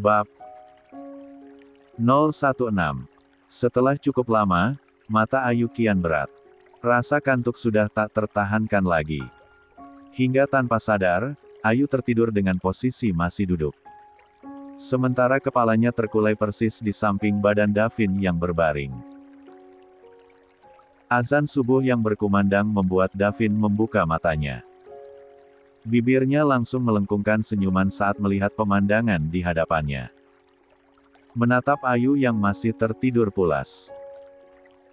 Bab 016. Setelah cukup lama, mata Ayu kian berat. Rasa kantuk sudah tak tertahankan lagi. Hingga tanpa sadar, Ayu tertidur dengan posisi masih duduk. Sementara kepalanya terkulai persis di samping badan Davin yang berbaring. Azan subuh yang berkumandang membuat Davin membuka matanya. Bibirnya langsung melengkungkan senyuman saat melihat pemandangan di hadapannya. Menatap Ayu yang masih tertidur pulas.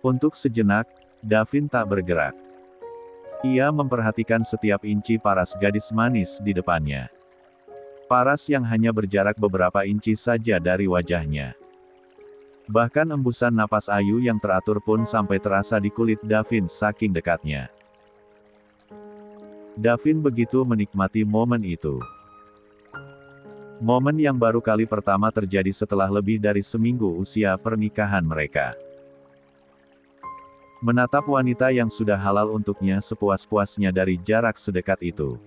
Untuk sejenak, Davin tak bergerak. Ia memperhatikan setiap inci paras gadis manis di depannya. Paras yang hanya berjarak beberapa inci saja dari wajahnya. Bahkan embusan napas Ayu yang teratur pun sampai terasa di kulit Davin saking dekatnya. Davin begitu menikmati momen itu. Momen yang baru kali pertama terjadi setelah lebih dari seminggu usia pernikahan mereka. Menatap wanita yang sudah halal untuknya sepuas-puasnya dari jarak sedekat itu.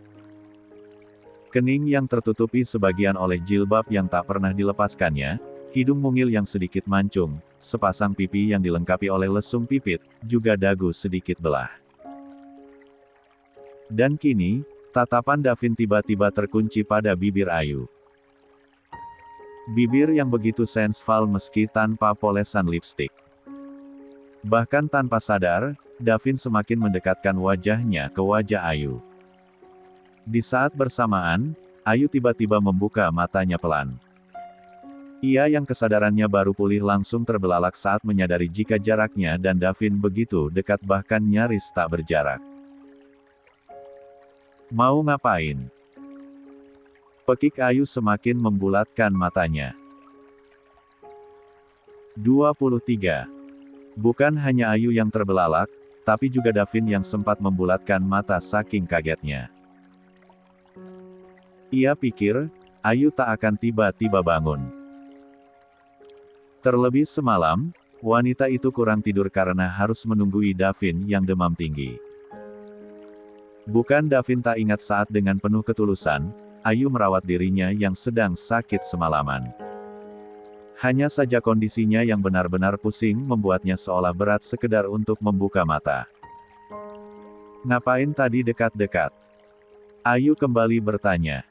Kening yang tertutupi sebagian oleh jilbab yang tak pernah dilepaskannya, hidung mungil yang sedikit mancung, sepasang pipi yang dilengkapi oleh lesung pipit, juga dagu sedikit belah. Dan kini, tatapan Davin tiba-tiba terkunci pada bibir Ayu. Bibir yang begitu sensual meski tanpa polesan lipstik. Bahkan tanpa sadar, Davin semakin mendekatkan wajahnya ke wajah Ayu. Di saat bersamaan, Ayu tiba-tiba membuka matanya pelan. Ia yang kesadarannya baru pulih langsung terbelalak saat menyadari jika jaraknya dan Davin begitu dekat bahkan nyaris tak berjarak. Mau ngapain? Pekik Ayu semakin membulatkan matanya. 23. Bukan hanya Ayu yang terbelalak, tapi juga Davin yang sempat membulatkan mata saking kagetnya. Ia pikir, Ayu tak akan tiba-tiba bangun. Terlebih semalam, wanita itu kurang tidur karena harus menunggui Davin yang demam tinggi. Bukan Davin tak ingat saat dengan penuh ketulusan, Ayu merawat dirinya yang sedang sakit semalaman. Hanya saja kondisinya yang benar-benar pusing membuatnya seolah berat sekedar untuk membuka mata. Ngapain tadi dekat-dekat? Ayu kembali bertanya.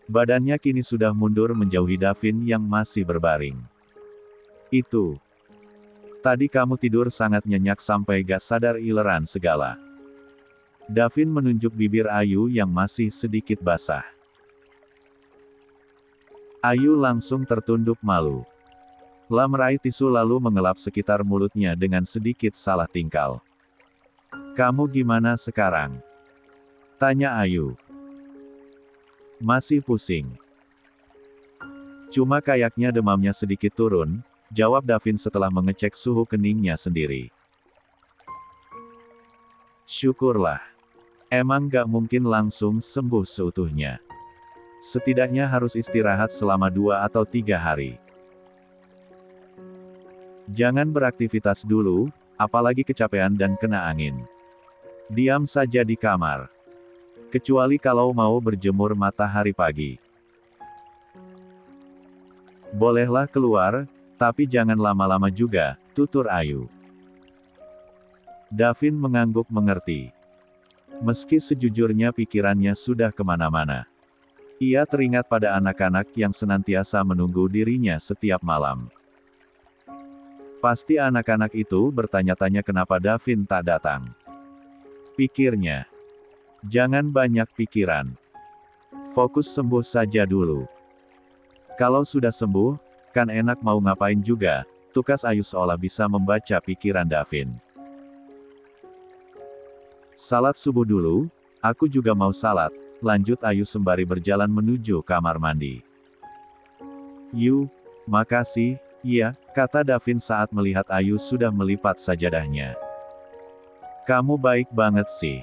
Badannya kini sudah mundur menjauhi Davin yang masih berbaring. Itu. Tadi kamu tidur sangat nyenyak sampai gak sadar ileran segala. Davin menunjuk bibir Ayu yang masih sedikit basah. Ayu langsung tertunduk malu. Lah meraih tisu lalu mengelap sekitar mulutnya dengan sedikit salah tingkal. Kamu gimana sekarang? Tanya Ayu. Masih pusing. Cuma kayaknya demamnya sedikit turun, jawab Davin setelah mengecek suhu keningnya sendiri. Syukurlah. Emang gak mungkin langsung sembuh seutuhnya. Setidaknya harus istirahat selama 2 atau 3 hari. Jangan beraktivitas dulu, apalagi kecapean dan kena angin. Diam saja di kamar. Kecuali kalau mau berjemur matahari pagi. Bolehlah keluar, tapi jangan lama-lama juga, tutur Ayu. Davin mengangguk mengerti. Meski sejujurnya pikirannya sudah kemana-mana. Ia teringat pada anak-anak yang senantiasa menunggu dirinya setiap malam. Pasti anak-anak itu bertanya-tanya kenapa Davin tak datang. Pikirnya. Jangan banyak pikiran. Fokus sembuh saja dulu. Kalau sudah sembuh, kan enak mau ngapain juga, tukas Ayu seolah bisa membaca pikiran Davin. Salat subuh dulu, aku juga mau salat, lanjut Ayu sembari berjalan menuju kamar mandi. Makasih, iya, kata Davin saat melihat Ayu sudah melipat sajadahnya. Kamu baik banget sih.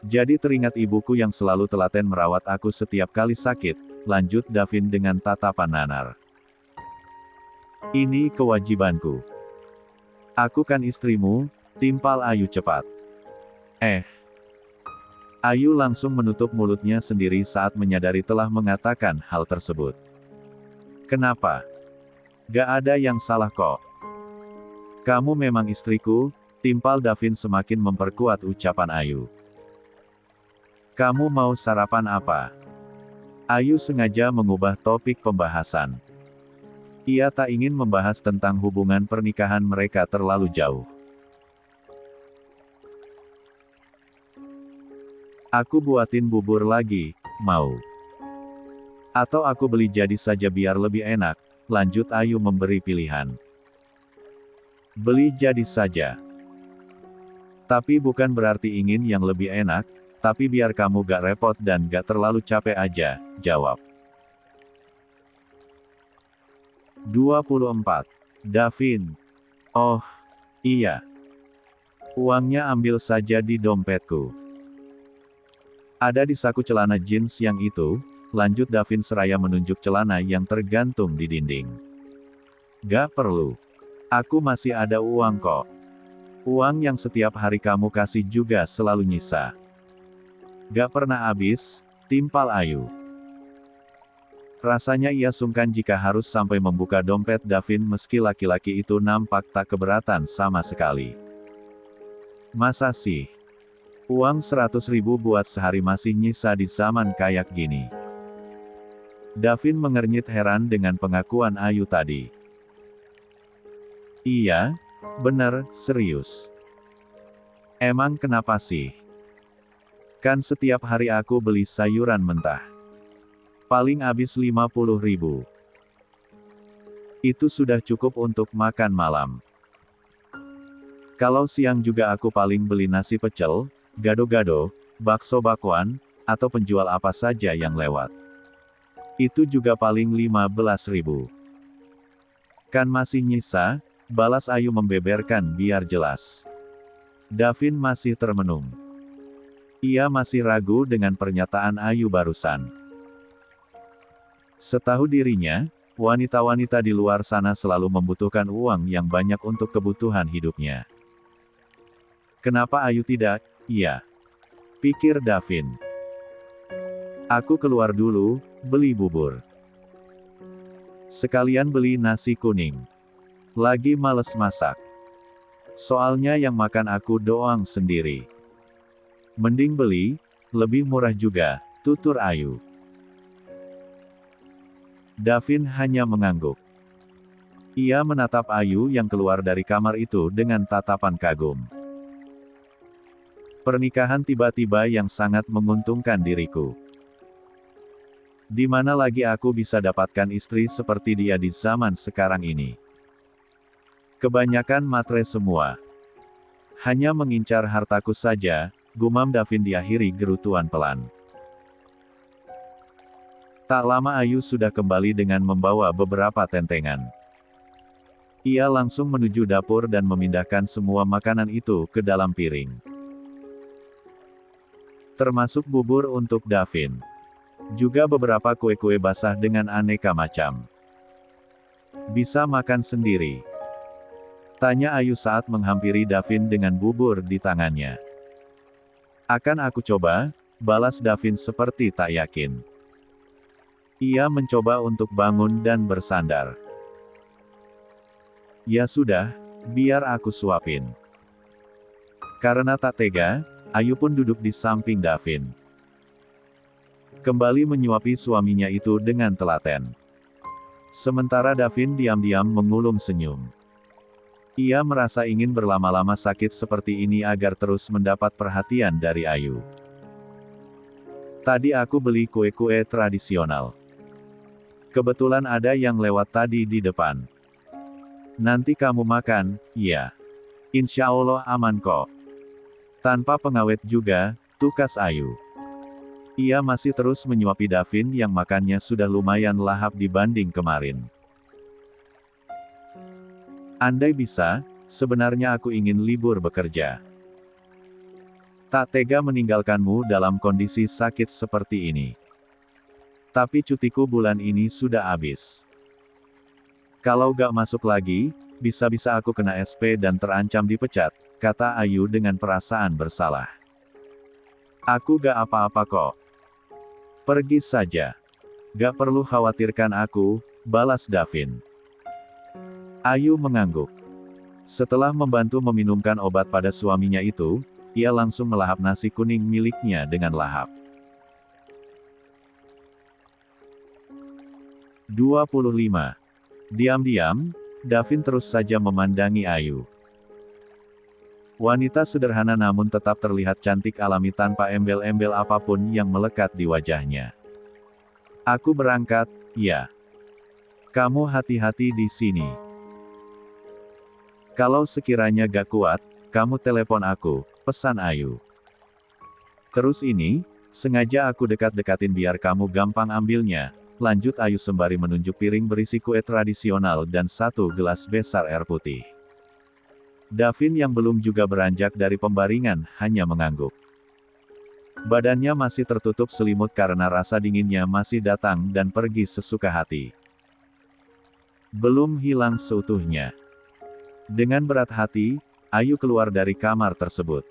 Jadi teringat ibuku yang selalu telaten merawat aku setiap kali sakit, lanjut Davin dengan tatapan nanar. Ini kewajibanku. Aku kan istrimu, timpal Ayu cepat. Ayu langsung menutup mulutnya sendiri saat menyadari telah mengatakan hal tersebut. Kenapa? Gak ada yang salah kok. Kamu memang istriku, timpal Davin semakin memperkuat ucapan Ayu. Kamu mau sarapan apa? Ayu sengaja mengubah topik pembahasan. Ia tak ingin membahas tentang hubungan pernikahan mereka terlalu jauh. Aku buatin bubur lagi, mau? Atau aku beli jadi saja biar lebih enak, lanjut Ayu memberi pilihan. Beli jadi saja. Tapi bukan berarti ingin yang lebih enak, tapi biar kamu gak repot dan gak terlalu capek aja, jawab. 24. Davin. Oh, iya. Uangnya ambil saja di dompetku. Ada di saku celana jeans yang itu, lanjut Davin seraya menunjuk celana yang tergantung di dinding. Gak perlu. Aku masih ada uang kok. Uang yang setiap hari kamu kasih juga selalu nyisa. Gak pernah habis, timpal Ayu. Rasanya ia sungkan jika harus sampai membuka dompet Davin meski laki-laki itu nampak tak keberatan sama sekali. Masa sih? Uang 100.000 buat sehari masih nyisa di zaman kayak gini. Davin mengernyit heran dengan pengakuan Ayu tadi. Iya, bener, serius. Emang kenapa sih? Kan setiap hari aku beli sayuran mentah. Paling habis 50.000. Itu sudah cukup untuk makan malam. Kalau siang juga aku paling beli nasi pecel, gado-gado, bakso bakwan, atau penjual apa saja yang lewat. Itu juga paling 15.000. Kan masih nyisa, balas Ayu membeberkan biar jelas. Davin masih termenung. Ia masih ragu dengan pernyataan Ayu barusan. Setahu dirinya, wanita-wanita di luar sana selalu membutuhkan uang yang banyak untuk kebutuhan hidupnya. Kenapa Ayu tidak? Iya. Pikir Davin. Aku keluar dulu, beli bubur. Sekalian beli nasi kuning. Lagi males masak. Soalnya yang makan aku doang sendiri. Mending beli, lebih murah juga, tutur Ayu. Davin hanya mengangguk. Ia menatap Ayu yang keluar dari kamar itu dengan tatapan kagum. Pernikahan tiba-tiba yang sangat menguntungkan diriku. Di mana lagi aku bisa dapatkan istri seperti dia di zaman sekarang ini? Kebanyakan matre semua. Hanya mengincar hartaku saja, gumam Davin diakhiri gerutuan pelan. Tak lama Ayu sudah kembali dengan membawa beberapa tentengan. Ia langsung menuju dapur dan memindahkan semua makanan itu ke dalam piring. Termasuk bubur untuk Davin. Juga beberapa kue-kue basah dengan aneka macam. Bisa makan sendiri? Tanya Ayu saat menghampiri Davin dengan bubur di tangannya. Akan aku coba, balas Davin seperti tak yakin. Ia mencoba untuk bangun dan bersandar. Ya sudah, biar aku suapin. Karena tak tega, Ayu pun duduk di samping Davin. Kembali menyuapi suaminya itu dengan telaten. Sementara Davin diam-diam mengulum senyum. Ia merasa ingin berlama-lama sakit seperti ini agar terus mendapat perhatian dari Ayu. Tadi aku beli kue-kue tradisional. Kebetulan ada yang lewat tadi di depan. Nanti kamu makan, ya. Insya Allah aman kok. Tanpa pengawet juga, tukas Ayu. Ia masih terus menyuapi Davin yang makannya sudah lumayan lahap dibanding kemarin. Andai bisa, sebenarnya aku ingin libur bekerja. Tak tega meninggalkanmu dalam kondisi sakit seperti ini. Tapi cutiku bulan ini sudah habis. Kalau gak masuk lagi, bisa-bisa aku kena SP dan terancam dipecat, kata Ayu dengan perasaan bersalah. Aku gak apa-apa kok. Pergi saja. Gak perlu khawatirkan aku, balas Davin. Ayu mengangguk. Setelah membantu meminumkan obat pada suaminya itu, ia langsung melahap nasi kuning miliknya dengan lahap. 25. Diam-diam, Davin terus saja memandangi Ayu. Wanita sederhana namun tetap terlihat cantik alami tanpa embel-embel apapun yang melekat di wajahnya. Aku berangkat, ya. Kamu hati-hati di sini. Kalau sekiranya gak kuat, kamu telepon aku, pesan Ayu. Terus ini, sengaja aku dekat-dekatin biar kamu gampang ambilnya, lanjut Ayu sembari menunjuk piring berisi kue tradisional dan satu gelas besar air putih. Davin yang belum juga beranjak dari pembaringan, hanya mengangguk. Badannya masih tertutup selimut karena rasa dinginnya masih datang dan pergi sesuka hati. Belum hilang seutuhnya. Dengan berat hati, Ayu keluar dari kamar tersebut.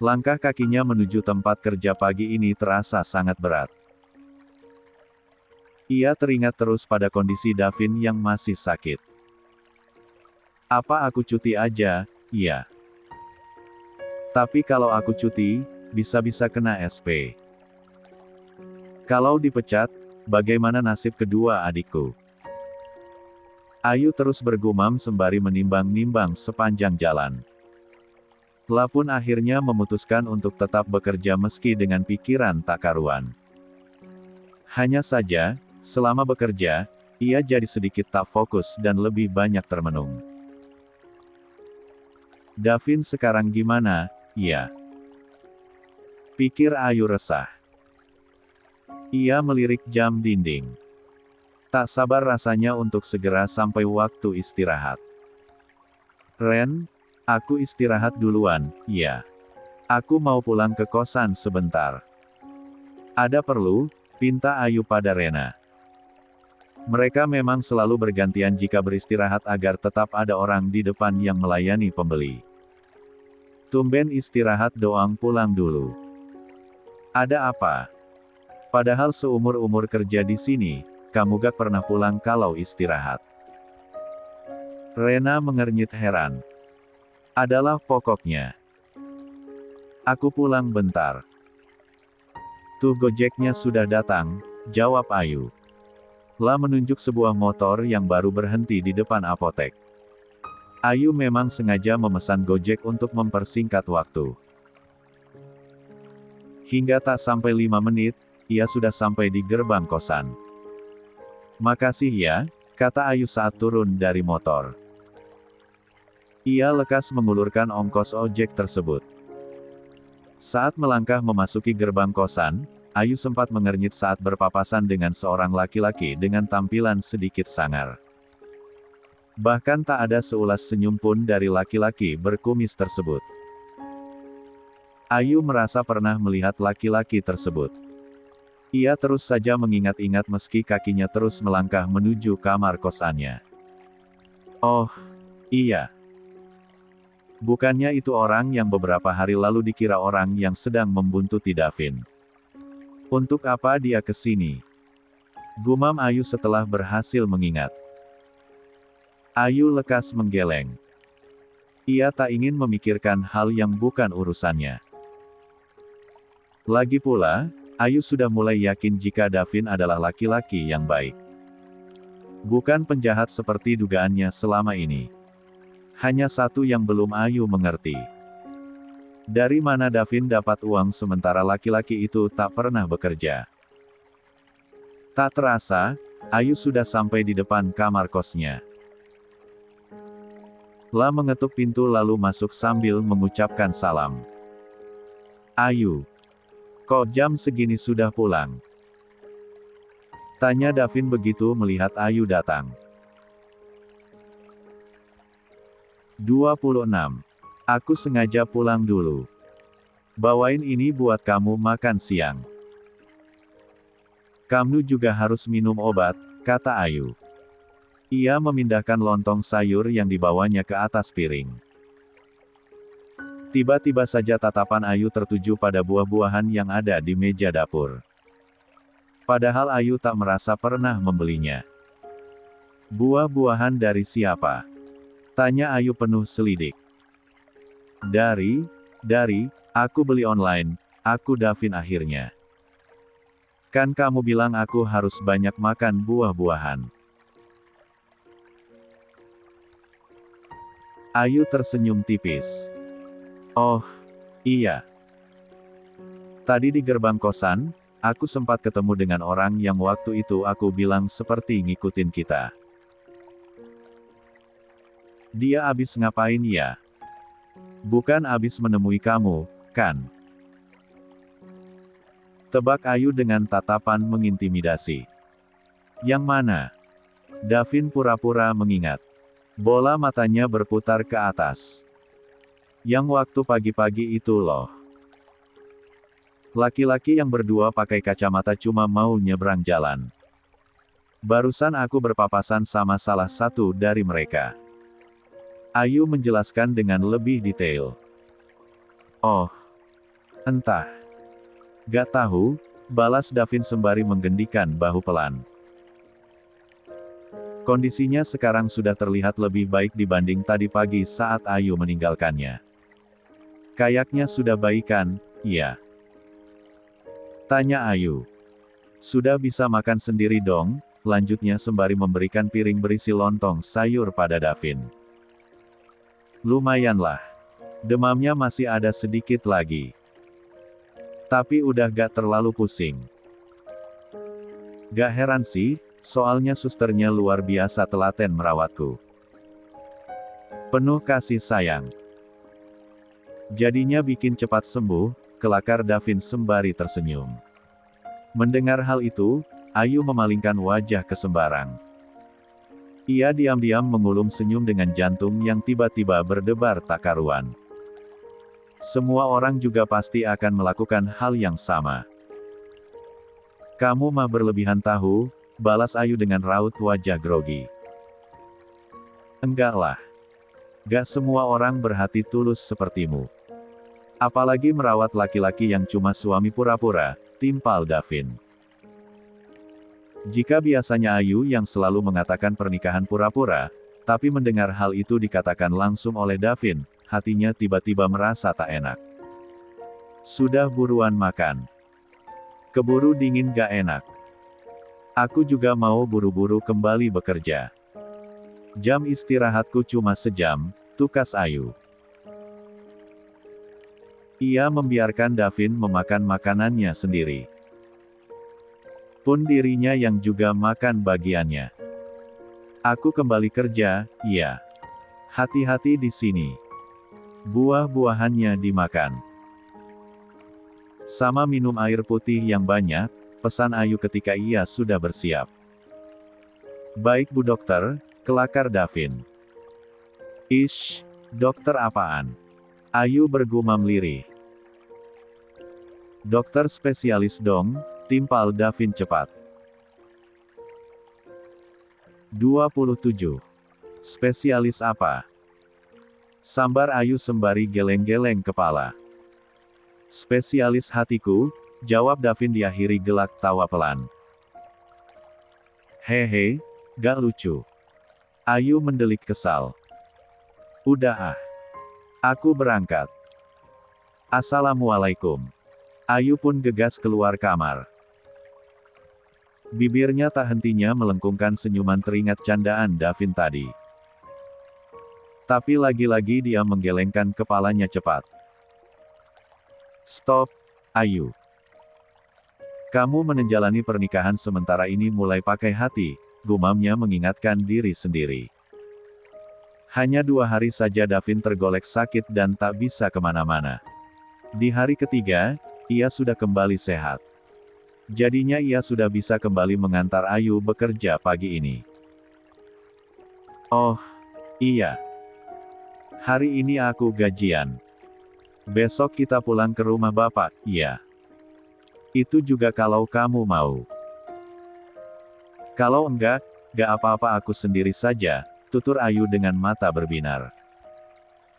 Langkah kakinya menuju tempat kerja pagi ini terasa sangat berat. Ia teringat terus pada kondisi Davin yang masih sakit. Apa aku cuti aja? Iya. Tapi kalau aku cuti, bisa-bisa kena SP. Kalau dipecat, bagaimana nasib kedua adikku? Ayu terus bergumam sembari menimbang-nimbang sepanjang jalan. La pun akhirnya memutuskan untuk tetap bekerja meski dengan pikiran tak karuan. Hanya saja, selama bekerja, ia jadi sedikit tak fokus dan lebih banyak termenung. Davin sekarang gimana, ya? Pikir Ayu resah. Ia melirik jam dinding. Tak sabar rasanya untuk segera sampai waktu istirahat. Ren, aku istirahat duluan, ya. Aku mau pulang ke kosan sebentar. Ada perlu? Pinta Ayu pada Rena. Mereka memang selalu bergantian jika beristirahat agar tetap ada orang di depan yang melayani pembeli. Tumben istirahat doang pulang dulu. Ada apa? Padahal seumur-umur kerja di sini, kamu gak pernah pulang kalau istirahat. Rena mengernyit heran. Adalah pokoknya. Aku pulang bentar. Tuh Gojeknya sudah datang, jawab Ayu. La menunjuk sebuah motor yang baru berhenti di depan apotek. Ayu memang sengaja memesan Gojek untuk mempersingkat waktu. Hingga tak sampai 5 menit, ia sudah sampai di gerbang kosan. Makasih ya, kata Ayu saat turun dari motor. Ia lekas mengulurkan ongkos ojek tersebut. Saat melangkah memasuki gerbang kosan, Ayu sempat mengernyit saat berpapasan dengan seorang laki-laki dengan tampilan sedikit sangar. Bahkan tak ada seulas senyum pun dari laki-laki berkumis tersebut. Ayu merasa pernah melihat laki-laki tersebut. Ia terus saja mengingat-ingat meski kakinya terus melangkah menuju kamar kosannya. Oh, iya. Bukannya itu orang yang beberapa hari lalu dikira orang yang sedang membuntuti Davin. Untuk apa dia ke sini? Gumam Ayu setelah berhasil mengingat. Ayu lekas menggeleng. Ia tak ingin memikirkan hal yang bukan urusannya. Lagi pula, Ayu sudah mulai yakin jika Davin adalah laki-laki yang baik. Bukan penjahat seperti dugaannya selama ini. Hanya satu yang belum Ayu mengerti. Dari mana Davin dapat uang sementara laki-laki itu tak pernah bekerja? Tak terasa, Ayu sudah sampai di depan kamar kosnya. La mengetuk pintu lalu masuk sambil mengucapkan salam. Ayu. Kok jam segini sudah pulang? Tanya Davin begitu melihat Ayu datang. 26. Aku sengaja pulang dulu. Bawain ini buat kamu makan siang. Kamu juga harus minum obat, kata Ayu. Ia memindahkan lontong sayur yang dibawanya ke atas piring. Tiba-tiba saja tatapan Ayu tertuju pada buah-buahan yang ada di meja dapur. Padahal Ayu tak merasa pernah membelinya. Buah-buahan dari siapa? Tanya Ayu penuh selidik. Dari, aku beli online, aku Davin akhirnya. Kan kamu bilang aku harus banyak makan buah-buahan. Ayu tersenyum tipis. Oh, iya. Tadi di gerbang kosan, aku sempat ketemu dengan orang yang waktu itu aku bilang seperti ngikutin kita. Dia abis ngapain ya? Bukan abis menemui kamu, kan? Tebak Ayu dengan tatapan mengintimidasi. Yang mana? Davin pura-pura mengingat. Bola matanya berputar ke atas. Yang waktu pagi-pagi itu loh. Laki-laki yang berdua pakai kacamata cuma mau nyebrang jalan. Barusan aku berpapasan sama salah satu dari mereka. Ayu menjelaskan dengan lebih detail. Oh, entah. Gak tahu, balas Davin sembari menggendikan bahu pelan. Kondisinya sekarang sudah terlihat lebih baik dibanding tadi pagi saat Ayu meninggalkannya. Kayaknya sudah baikan, iya. Tanya Ayu. Sudah bisa makan sendiri dong, lanjutnya sembari memberikan piring berisi lontong sayur pada Davin. Lumayanlah. Demamnya masih ada sedikit lagi. Tapi udah gak terlalu pusing. Gak heran sih, soalnya susternya luar biasa telaten merawatku. Penuh kasih sayang. Jadinya bikin cepat sembuh, kelakar Davin sembari tersenyum. Mendengar hal itu, Ayu memalingkan wajah ke sembarang. Ia diam-diam mengulum senyum dengan jantung yang tiba-tiba berdebar tak karuan. Semua orang juga pasti akan melakukan hal yang sama. Kamu mah berlebihan tahu, balas Ayu dengan raut wajah grogi. Enggak lah. Gak semua orang berhati tulus sepertimu. Apalagi merawat laki-laki yang cuma suami pura-pura, timpal Davin. Jika biasanya Ayu yang selalu mengatakan pernikahan pura-pura, tapi mendengar hal itu dikatakan langsung oleh Davin, hatinya tiba-tiba merasa tak enak. Sudah buruan makan. Keburu dingin gak enak. Aku juga mau buru-buru kembali bekerja. Jam istirahatku cuma sejam, tukas Ayu. Ia membiarkan Davin memakan makanannya sendiri. Pun dirinya yang juga makan bagiannya. Aku kembali kerja, iya. Hati-hati di sini. Buah-buahannya dimakan. Sama minum air putih yang banyak, pesan Ayu ketika ia sudah bersiap. Baik Bu Dokter, kelakar Davin. Ish, dokter apaan? Ayu bergumam lirih. Dokter spesialis dong, timpal Davin cepat. 27. Spesialis apa? Sambar Ayu sembari geleng-geleng kepala. Spesialis hatiku, jawab Davin diakhiri gelak tawa pelan. Hehe, gak lucu. Ayu mendelik kesal. Udah ah. Aku berangkat. Assalamualaikum. Ayu pun gegas keluar kamar. Bibirnya tak hentinya melengkungkan senyuman teringat candaan Davin tadi. Tapi lagi-lagi dia menggelengkan kepalanya cepat. Stop, Ayu. Kamu menjalani pernikahan sementara ini mulai pakai hati, gumamnya mengingatkan diri sendiri. Hanya 2 hari saja Davin tergolek sakit dan tak bisa kemana-mana. Di hari ketiga, ia sudah kembali sehat. Jadinya ia sudah bisa kembali mengantar Ayu bekerja pagi ini. Oh, iya. Hari ini aku gajian. Besok kita pulang ke rumah Bapak, iya. Itu juga kalau kamu mau. Kalau enggak, gak apa-apa aku sendiri saja, tutur Ayu dengan mata berbinar.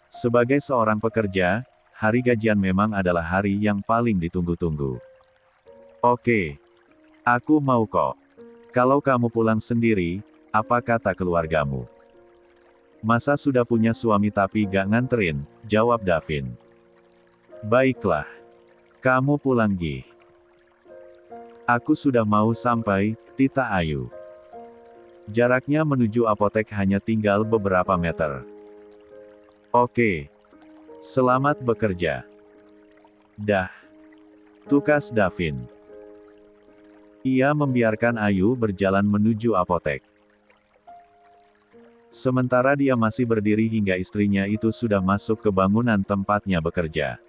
Sebagai seorang pekerja, hari gajian memang adalah hari yang paling ditunggu-tunggu. Oke. Aku mau kok. Kalau kamu pulang sendiri, apa kata keluargamu? Masa sudah punya suami tapi gak nganterin, jawab Davin. Baiklah. Kamu pulang Gi. Aku sudah mau sampai, Tita Ayu. Jaraknya menuju apotek hanya tinggal beberapa meter. Oke. Selamat bekerja. Dah. Tukas Davin. Ia membiarkan Ayu berjalan menuju apotek. Sementara dia masih berdiri hingga istrinya itu sudah masuk ke bangunan tempatnya bekerja.